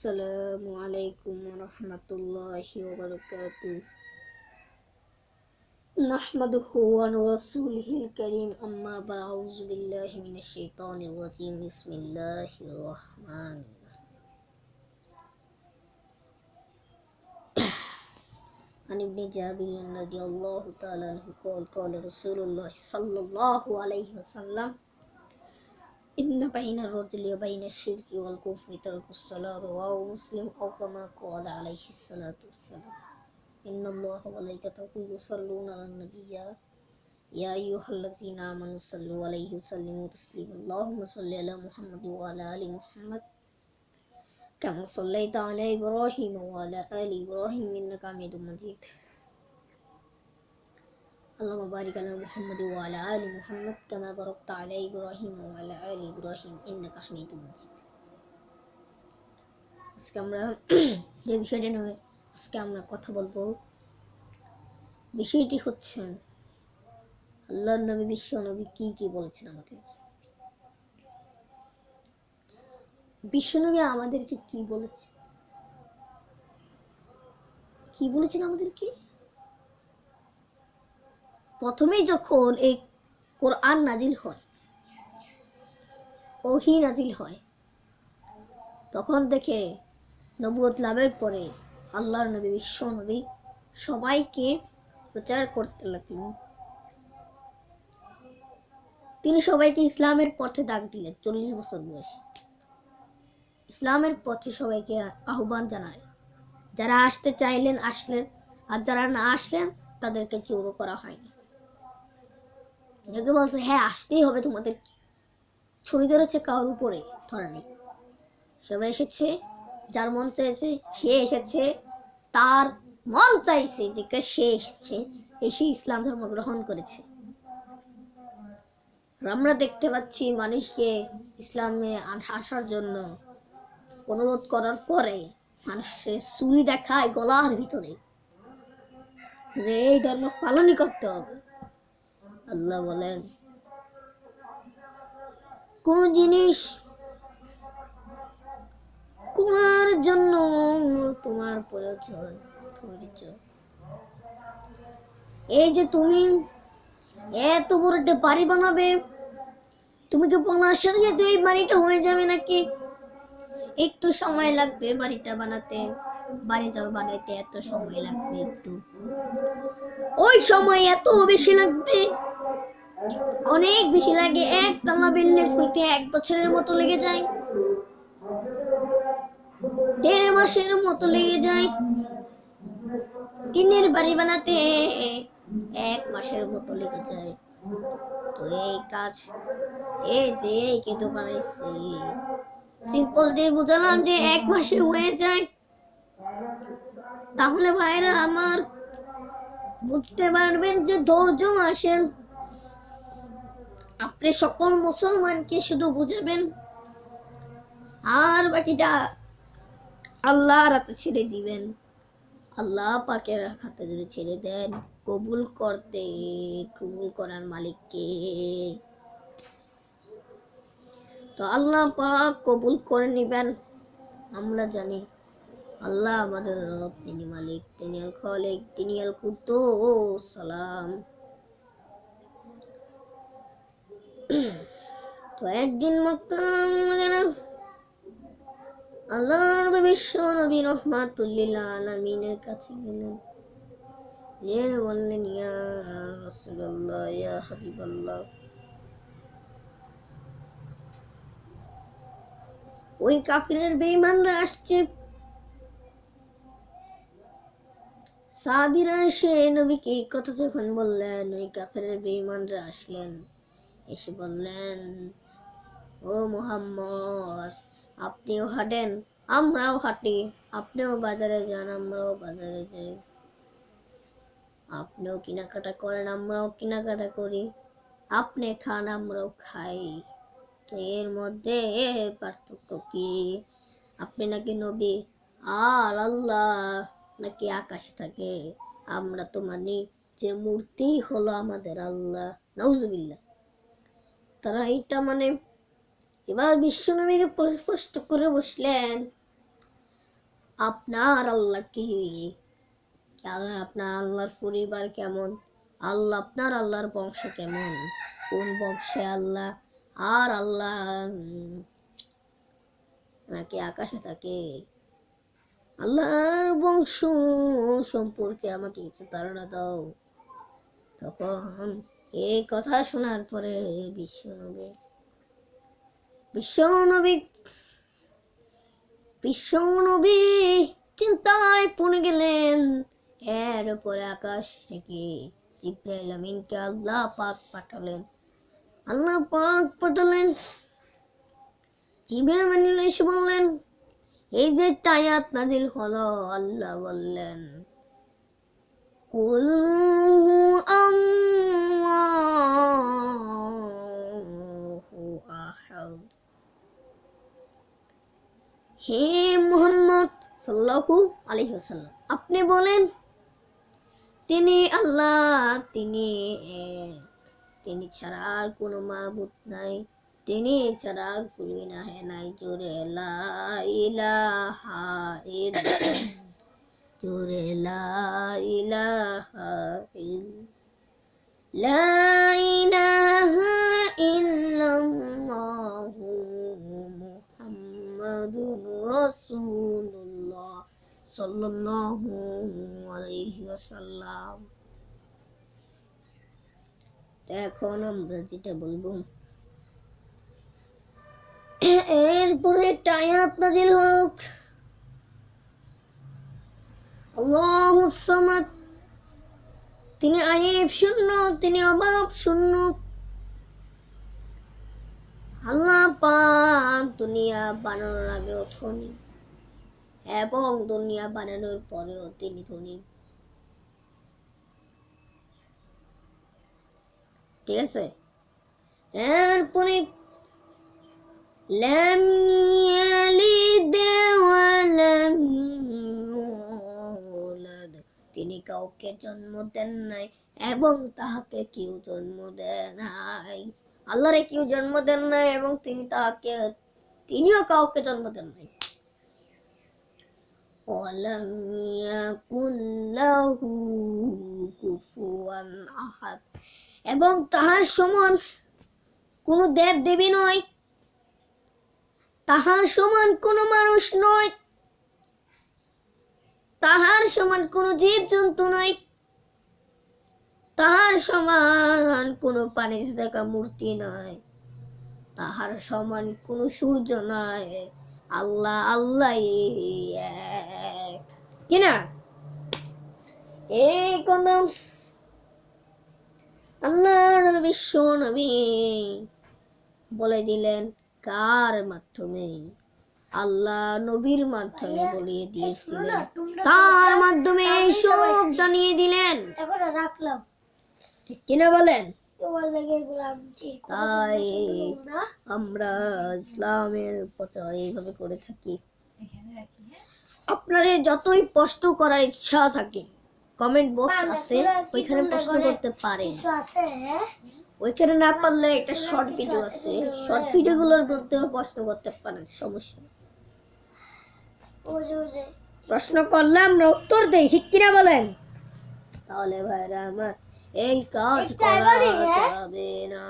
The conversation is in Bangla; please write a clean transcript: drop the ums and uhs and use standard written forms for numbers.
আসসালামু আলাইকুম ওয়া রাহমাতুল্লাহি ওয়া বারাকাতুহু নাহমাদুহু ওয়া রাসূলিহিল কারীম আম্মা বা'দ আউযু বিল্লাহি মিনাশ শাইতানির রাজীম বিসমিল্লাহির রাহমানির রাহিম আন ইবনে জাবির রাদিয়াল্লাহু তাআলা আনহু ক্বালা রাসূলুল্লাহ সাল্লাল্লাহু আলাইহি ওয়াসাল্লাম ইন্না বাইনার রাজুলি ওয়া বাইনাশ শিরকি ওয়াল কুফরি তারকুস সালাত রাওয়াহু মুসলিম আও কামা ক্বালা আলাইহিস সালাতু ওয়াসসালাম ইন্নাল্লাহা ওয়া মালাইকাতাহু ইউসাল্লুনা আলান নাবিয়্যা ইয়া আইয়ুহাল্লাযীনা আমানু সাল্লু আলাইহি ওয়া সাল্লিমু তাসলিমা আল্লাহুম্মা সাল্লি আলা মুহাম্মাদ ওয়া আলা আলি মুহাম্মাদ কামা সাল্লাইতা আলা ইব্রাহিম ওয়া আলা আলি ইব্রাহিম ইন্নাকা হামিদুম মাজিদ اللهم بارك على محمد وعلى آل محمد كما باركت على إبراهيم وعلى آل إبراهيم إنك حميد مجيد আজকে আমরা যে বিষয়টা নিয়ে আজকে আমরা কথা বলবো বিষয়টি হচ্ছে আল্লাহর নবী বিশ্ব নবী কি বলেছেন আমাদেরকে বিশ্ব নবী আমাদেরকে কি বলেছেন আমাদেরকে প্রথমেই যখন এই কোরআন নাজিল হয় ওহী নাজিল হয় তখন থেকে নবুয়ত লাভের পরে আল্লাহর নবী বিশ্ব নবী সবাইকে প্রচার করতে লাগলেন তিনি সবাইকে ইসলামের পথে ডাক দিলেন 40 বছর বয়সে ইসলামের পথে সবাইকে আহ্বান জানায় যারা আসতে চাইলেন আসলেন আর যারা না আসলেন তাদেরকে জোর করা হয়নি বলছে হ্যাঁ আসতেই হবে তোমাদের ছড়ি ধরেছে কারোর উপরে ধরে নেই সবাই এসেছে যার মন চাইছে সে এসেছে তার মন চাইছে যে সে এসেছে এসে ইসলাম ধর্ম গ্রহণ করেছে আমরা দেখতে পাচ্ছি মানুষকে ইসলামে আসার জন্য অনুরোধ করার পরে মানুষের ছুরি দেখায় গলার ভিতরে যে এই ধর্ম পালনই করতে হবে আল্লাহ বলেন কোন জিনিস করার জন্য তোমার প্রয়োজন ধৈর্য এই যে তুমি এত বড় একটা বাড়ি বানাবে তুমি কি বানার সাথে সাথে এই বাড়িটা হয়ে যাবে নাকি একটু সময় লাগবে বাড়িটা বানাতে বাড়িটা বানাইতে এত সময় লাগবে একটু ওই সময় এত বেশি লাগবে অনেক বেশি লাগে একতলা বিল্ডিং হইতে 1 বছরের মতো লেগে যায় 1.5 মাসের মতো লেগে যায় টিনের বাড়ি বানাতে 1 মাসের মতো লেগে যায় তো এই কাজ এই যে এই কেটে বানাইছি সিম্পল দিয়ে বুঝালাম যে 1 মাসে হয়ে যায় তাহলে ভাইরা আমার বুঝতে পারবেন যে ধৈর্য আসেন আপনি সকল মুসলমানকে শুধু বুঝাবেন আর বাকিটা আল্লাহর হাতে ছেড়ে দিবেন আল্লাহ পাকের হাতে যদি ছেড়ে দেন কবুল করার মালিক কে তো আল্লাহ পাক কবুল করে নেবেন আমরা জানি আল্লাহ আমাদের রব তিনি মালিক তিনি আল খালিক তিনি আল কুদ্দুস সালাম তো একদিন মক্কা আল্লাহর বিশ্ব নবী রাহমাতুল লিল আলামিনের কাছে গেলেন যে বললেন ইয়া রাসূলুল্লাহ ইয়া হাবিবাল্লাহ ওই কাফিরের বেঈমানরা আসছে সাহাবীরা এসে নবীকে এই কথা যখন বললেন ওই কাফিরের বেঈমানরা আসলেন এসে বললেন ও মুহাম্মদ আপনিও হাঁটেন আমরাও হাঁটি আপনিও বাজারে যান আমরাও বাজারে যাই আপনিও কেনাকাটা করেন আমরাও কেনাকাটা করি আপনি খান আমরাও খাই তো এর মধ্যে পার্থক্য কি আপনি নাকি নবী আর আল্লাহ নাকি আকাশে থাকে আমরা তো মানি যে মূর্তি হলো আমাদের আল্লাহ নাউজুবিল্লাহ তারা এইটা মানে এবার বিশ্বনবীকে প্রশ্ন করে বসলেন আপনার আল্লাহ কি, আপনার আল্লাহর পরিবার কেমন, আল্লাহ আপনার আল্লাহর বংশ কেমন, কোন বংশে আল্লাহ, আর আল্লাহ নাকি আকাশে থাকে, আল্লাহর বংশ সম্পর্কে আমাকে একটু ধারণা দাও। তখন এই কথা শোনার পরে বিশ্বনবী চিন্তায় পড়ে গেলেন। এর উপরে আকাশ থেকে জিবরাইল আমিনকে আল্লাহ পাক পাঠালেন। জিবরাইল আমিন এসে বললেন, এই যে আয়াত নাজিল হলো, আল্লাহ বললেন কুল আল্লাহু আহাদ। হে মুহাম্মদ সাল্লাল্লাহু আলাইহি ওয়াসাল্লাম, আপনি বলেন তিনি আল্লাহ, তিনি এক, তিনি ছাড়া আর কোনো মাবুদ নাই, তিনি ছাড়া আর কোনো ইলাহ নাই। জোরে লা ইলাহা ইল্লাল্লাহ, জোরে লা ইলাহা ইল্লাল্লাহ, লা ইলাহা ইল্লাল্লাহ মুহাম্মাদুর রাসূলুল্লাহ সাল্লাল্লাহু আলাইহি ওয়াসাল্লাম। এখন আমরা যেটা বলবো, এরপরে একটা আয়াত নাযিল হলো, আল্লাহুস সামাদ, তিনি আইব শূন্য, তিনি অভাব শূন্য। আল্লাহ পাক দুনিয়া বানানোর আগেও ধনী এবং দুনিয়া বানানোর পরেও তিনি ধনী। ঠিক আছে, এরপরে লাম ইয়ালিদ ওয়া লাম ইউলাদ, তিনি কাউকে জন্ম দেন নাই এবং তাহাকে কেউ জন্ম দেয় নাই। আল্লাহরে কেউ জন্ম দেন নাই এবং তিনিও কাউকে জন্ম দেন নাই। ওয়ালাম ইয়াকুল লাহু কুফুয়ান আহাদ, এবং তাহার সমান কোন দেব দেবী নয়, তাহার সমান কোন মানুষ নয়, তাহার সমান কোন জীব জন্তু নয়, তাহার সমান কোন পানিতে থাকা মূর্তি নয়, তাহার সমান কোন সূর্য নয়। আল্লাহ আল্লাহ এক, কিনা এই কোন আল্লাহর বিশ্ব নবী বলে দিলেন। কার মাধ্যমে? আল্লাহ নবীর মাধ্যমে বলিয়ে দিয়েছিলেন, তার মাধ্যমে সব জানিয়ে দিলেন। রাখলাম, ঠিক কিনা বলেন? তাই আমরা ইসলামের প্রচার এইভাবে করে থাকি। আপনাদের যতই প্রশ্ন করার ইচ্ছা থাকে, কমেন্ট বক্স আছে, ওইখানে প্রশ্ন করতে পারেন। ওইখানে না পারলে একটা শর্ট ভিডিও আছে, শর্ট ভিডিও গুলোর মধ্যেও প্রশ্ন করতে পারেন, সমস্যা নেই। প্রশ্ন করলে আমরা উত্তর দেই, ঠিক কিনা বলেন? তাহলে ভাইরা আমার এই কাজ করা যাবে না।